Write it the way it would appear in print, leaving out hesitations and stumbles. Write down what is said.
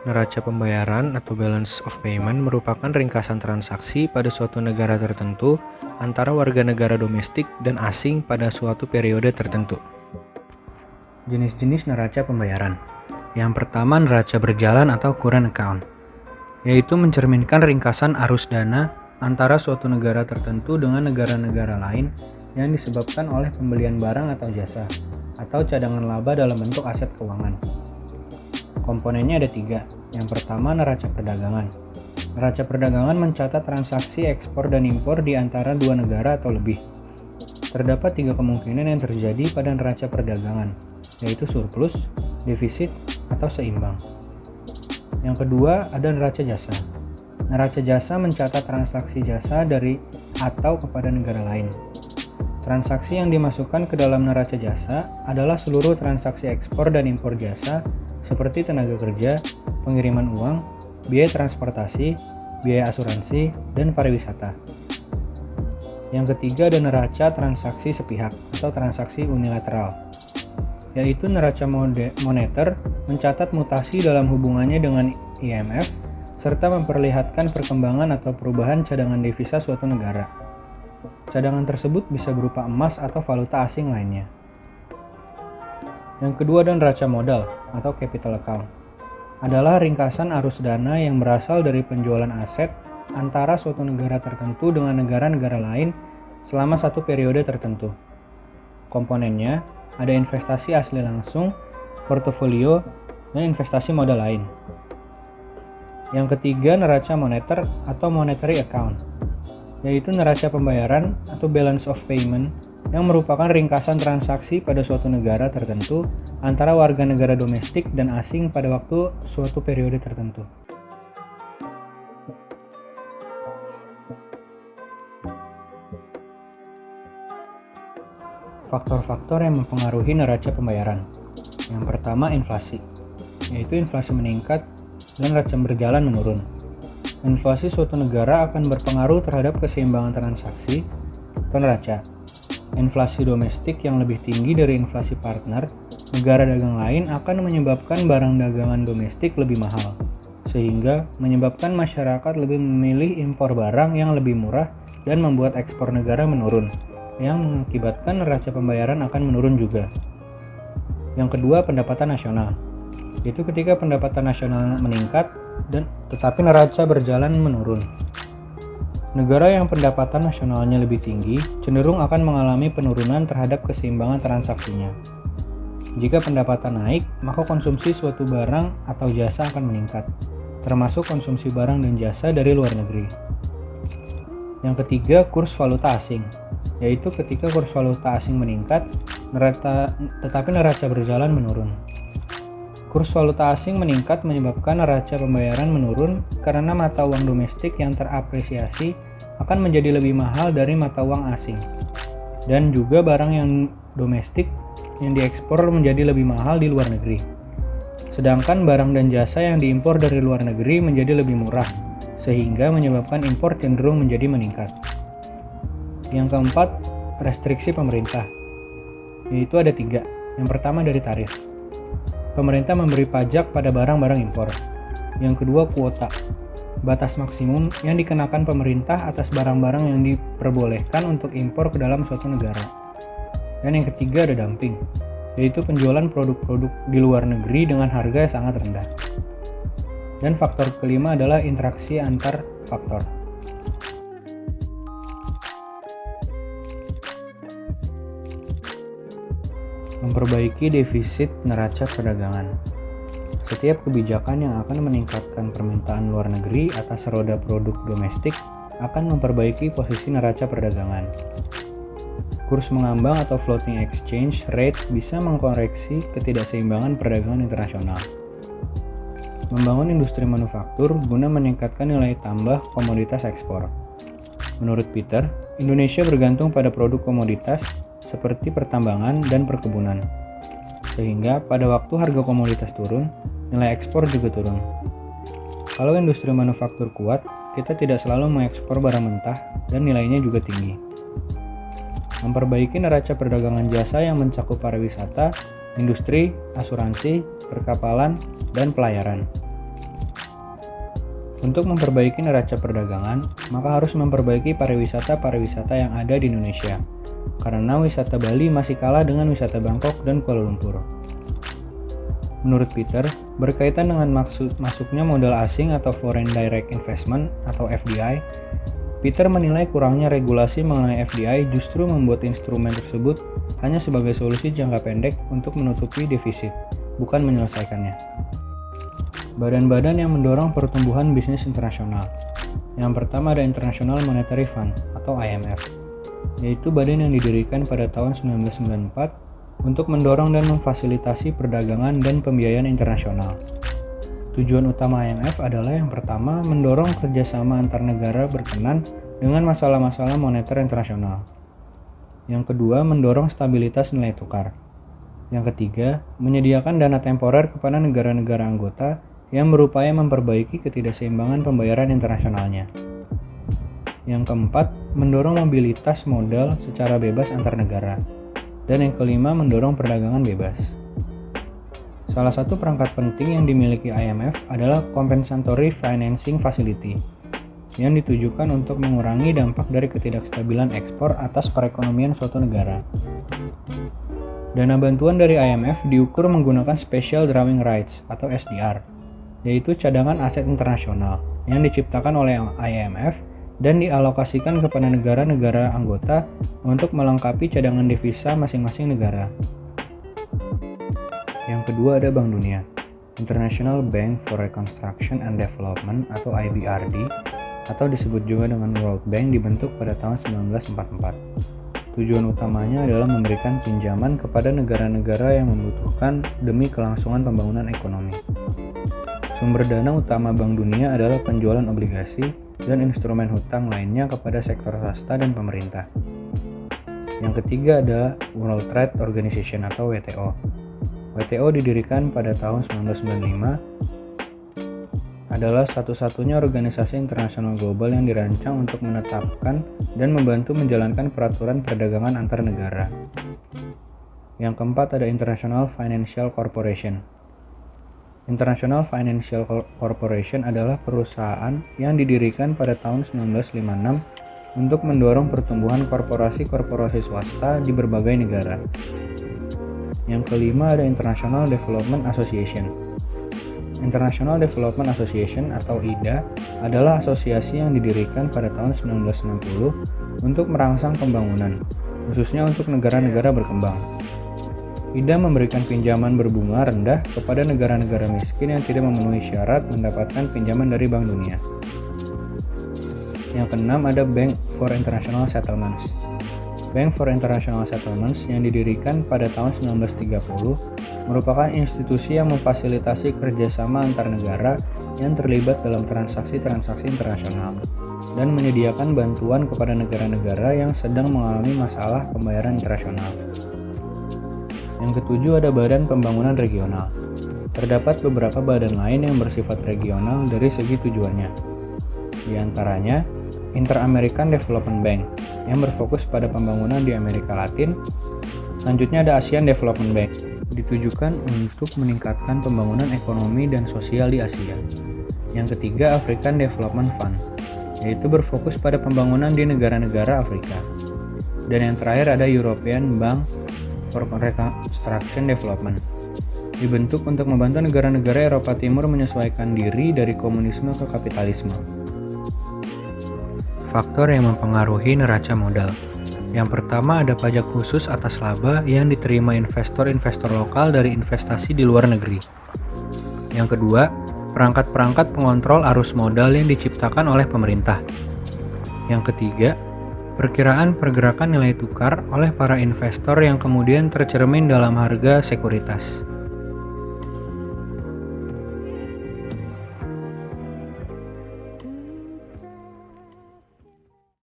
Neraca pembayaran atau balance of payment merupakan ringkasan transaksi pada suatu negara tertentu antara warga negara domestik dan asing pada suatu periode tertentu. Jenis-jenis neraca pembayaran. Yang pertama, neraca berjalan atau current account, yaitu mencerminkan ringkasan arus dana antara suatu negara tertentu dengan negara-negara lain yang disebabkan oleh pembelian barang atau jasa, atau cadangan laba dalam bentuk aset keuangan. Komponennya ada 3. Yang pertama, neraca perdagangan. Neraca perdagangan mencatat transaksi ekspor dan impor di antara dua negara atau lebih. Terdapat 3 kemungkinan yang terjadi pada neraca perdagangan, yaitu surplus, defisit, atau seimbang. Yang kedua, ada neraca jasa. Neraca jasa mencatat transaksi jasa dari atau kepada negara lain. Transaksi yang dimasukkan ke dalam neraca jasa adalah seluruh transaksi ekspor dan impor jasa seperti tenaga kerja, pengiriman uang, biaya transportasi, biaya asuransi, dan pariwisata. Yang ketiga ada neraca transaksi sepihak atau transaksi unilateral, yaitu neraca moneter mencatat mutasi dalam hubungannya dengan IMF serta memperlihatkan perkembangan atau perubahan cadangan devisa suatu negara. Cadangan tersebut bisa berupa emas atau valuta asing lainnya. Yang kedua ada neraca modal atau capital account. Adalah ringkasan arus dana yang berasal dari penjualan aset antara suatu negara tertentu dengan negara-negara lain selama satu periode tertentu. Komponennya ada investasi asli langsung, portofolio, dan investasi modal lain. Yang ketiga neraca moneter atau monetary account, yaitu neraca pembayaran atau balance of payment yang merupakan ringkasan transaksi pada suatu negara tertentu antara warga negara domestik dan asing pada waktu suatu periode tertentu. Faktor-faktor yang mempengaruhi neraca pembayaran. Yang pertama, inflasi, yaitu inflasi meningkat dan neraca berjalan menurun. Inflasi suatu negara akan berpengaruh terhadap keseimbangan transaksi atau neraca. Inflasi domestik yang lebih tinggi dari inflasi partner negara dagang lain akan menyebabkan barang dagangan domestik lebih mahal, sehingga menyebabkan masyarakat lebih memilih impor barang yang lebih murah dan membuat ekspor negara menurun, yang mengakibatkan neraca pembayaran akan menurun juga. Yang kedua, pendapatan nasional, yaitu ketika pendapatan nasional meningkat tetapi neraca berjalan menurun. Negara yang pendapatan nasionalnya lebih tinggi cenderung akan mengalami penurunan terhadap keseimbangan transaksinya. Jika pendapatan naik, maka konsumsi suatu barang atau jasa akan meningkat, termasuk konsumsi barang dan jasa dari luar negeri. Yang ketiga, kurs valuta asing, yaitu ketika kurs valuta asing meningkat, tetapi neraca berjalan menurun. Kurs valuta asing meningkat menyebabkan neraca pembayaran menurun karena mata uang domestik yang terapresiasi akan menjadi lebih mahal dari mata uang asing. Dan juga barang yang domestik yang diekspor menjadi lebih mahal di luar negeri. Sedangkan barang dan jasa yang diimpor dari luar negeri menjadi lebih murah, sehingga menyebabkan impor cenderung menjadi meningkat. Yang keempat, restriksi pemerintah, yaitu ada 3. Yang pertama dari tarif. Pemerintah memberi pajak pada barang-barang impor. Yang kedua, kuota, batas maksimum yang dikenakan pemerintah atas barang-barang yang diperbolehkan untuk impor ke dalam suatu negara. Dan yang ketiga ada dumping, yaitu penjualan produk-produk di luar negeri dengan harga yang sangat rendah. Dan faktor kelima adalah interaksi antar faktor. Memperbaiki defisit neraca perdagangan. Setiap kebijakan yang akan meningkatkan permintaan luar negeri atas roda produk domestik akan memperbaiki posisi neraca perdagangan. Kurs mengambang atau floating exchange rate bisa mengkoreksi ketidakseimbangan perdagangan internasional. Membangun industri manufaktur guna meningkatkan nilai tambah komoditas ekspor. Menurut Peter, Indonesia bergantung pada produk komoditas seperti pertambangan dan perkebunan, sehingga pada waktu harga komoditas turun, nilai ekspor juga turun. Kalau industri manufaktur kuat, kita tidak selalu mengekspor barang mentah dan nilainya juga tinggi. Memperbaiki neraca perdagangan jasa yang mencakup pariwisata, industri, asuransi, perkapalan, dan pelayaran. Untuk memperbaiki neraca perdagangan, maka harus memperbaiki pariwisata-pariwisata yang ada di Indonesia, karena wisata Bali masih kalah dengan wisata Bangkok dan Kuala Lumpur. Menurut Peter, berkaitan dengan masuknya modal asing atau Foreign Direct Investment atau FDI, Peter menilai kurangnya regulasi mengenai FDI justru membuat instrumen tersebut hanya sebagai solusi jangka pendek untuk menutupi defisit, bukan menyelesaikannya. Badan-badan yang mendorong pertumbuhan bisnis internasional. Yang pertama ada International Monetary Fund atau IMF, yaitu badan yang didirikan pada tahun 1994 untuk mendorong dan memfasilitasi perdagangan dan pembiayaan internasional. Tujuan utama IMF adalah yang pertama mendorong kerjasama antar negara berkenan dengan masalah-masalah moneter internasional. Yang kedua mendorong stabilitas nilai tukar. Yang ketiga menyediakan dana temporer kepada negara-negara anggota yang berupaya memperbaiki ketidakseimbangan pembayaran internasionalnya. Yang keempat, mendorong mobilitas modal secara bebas antar negara. Dan yang kelima, mendorong perdagangan bebas. Salah satu perangkat penting yang dimiliki IMF adalah Compensatory Financing Facility, yang ditujukan untuk mengurangi dampak dari ketidakstabilan ekspor atas perekonomian suatu negara. Dana bantuan dari IMF diukur menggunakan Special Drawing Rights atau SDR, yaitu cadangan aset internasional yang diciptakan oleh IMF dan dialokasikan kepada negara-negara anggota untuk melengkapi cadangan devisa masing-masing negara. Yang kedua ada Bank Dunia, International Bank for Reconstruction and Development atau IBRD, atau disebut juga dengan World Bank, dibentuk pada tahun 1944. Tujuan utamanya adalah memberikan pinjaman kepada negara-negara yang membutuhkan demi kelangsungan pembangunan ekonomi. Sumber dana utama Bank Dunia adalah penjualan obligasi dan instrumen hutang lainnya kepada sektor swasta dan pemerintah. Yang ketiga ada World Trade Organization atau WTO. WTO didirikan pada tahun 1995, adalah satu-satunya organisasi internasional global yang dirancang untuk menetapkan dan membantu menjalankan peraturan perdagangan antar negara. Yang keempat ada International Financial Corporation. International Financial Corporation adalah perusahaan yang didirikan pada tahun 1956 untuk mendorong pertumbuhan korporasi-korporasi swasta di berbagai negara. Yang kelima ada International Development Association. International Development Association atau IDA adalah asosiasi yang didirikan pada tahun 1960 untuk merangsang pembangunan, khususnya untuk negara-negara berkembang. IDA memberikan pinjaman berbunga rendah kepada negara-negara miskin yang tidak memenuhi syarat mendapatkan pinjaman dari Bank Dunia. Yang keenam ada Bank for International Settlements. Bank for International Settlements yang didirikan pada tahun 1930 merupakan institusi yang memfasilitasi kerjasama antar negara yang terlibat dalam transaksi-transaksi internasional dan menyediakan bantuan kepada negara-negara yang sedang mengalami masalah pembayaran internasional. Yang ketujuh ada Badan Pembangunan Regional. Terdapat beberapa badan lain yang bersifat regional dari segi tujuannya. Di antaranya, Inter-American Development Bank yang berfokus pada pembangunan di Amerika Latin. Selanjutnya ada ASEAN Development Bank, ditujukan untuk meningkatkan pembangunan ekonomi dan sosial di Asia. Yang ketiga, African Development Fund, yaitu berfokus pada pembangunan di negara-negara Afrika. Dan yang terakhir ada European Bank for Reconstruction Development, dibentuk untuk membantu negara-negara Eropa Timur menyesuaikan diri dari komunisme ke kapitalisme. Faktor yang mempengaruhi neraca modal. Yang pertama ada pajak khusus atas laba yang diterima investor-investor lokal dari investasi di luar negeri. Yang kedua, perangkat-perangkat pengontrol arus modal yang diciptakan oleh pemerintah. Yang ketiga, perkiraan pergerakan nilai tukar oleh para investor yang kemudian tercermin dalam harga sekuritas.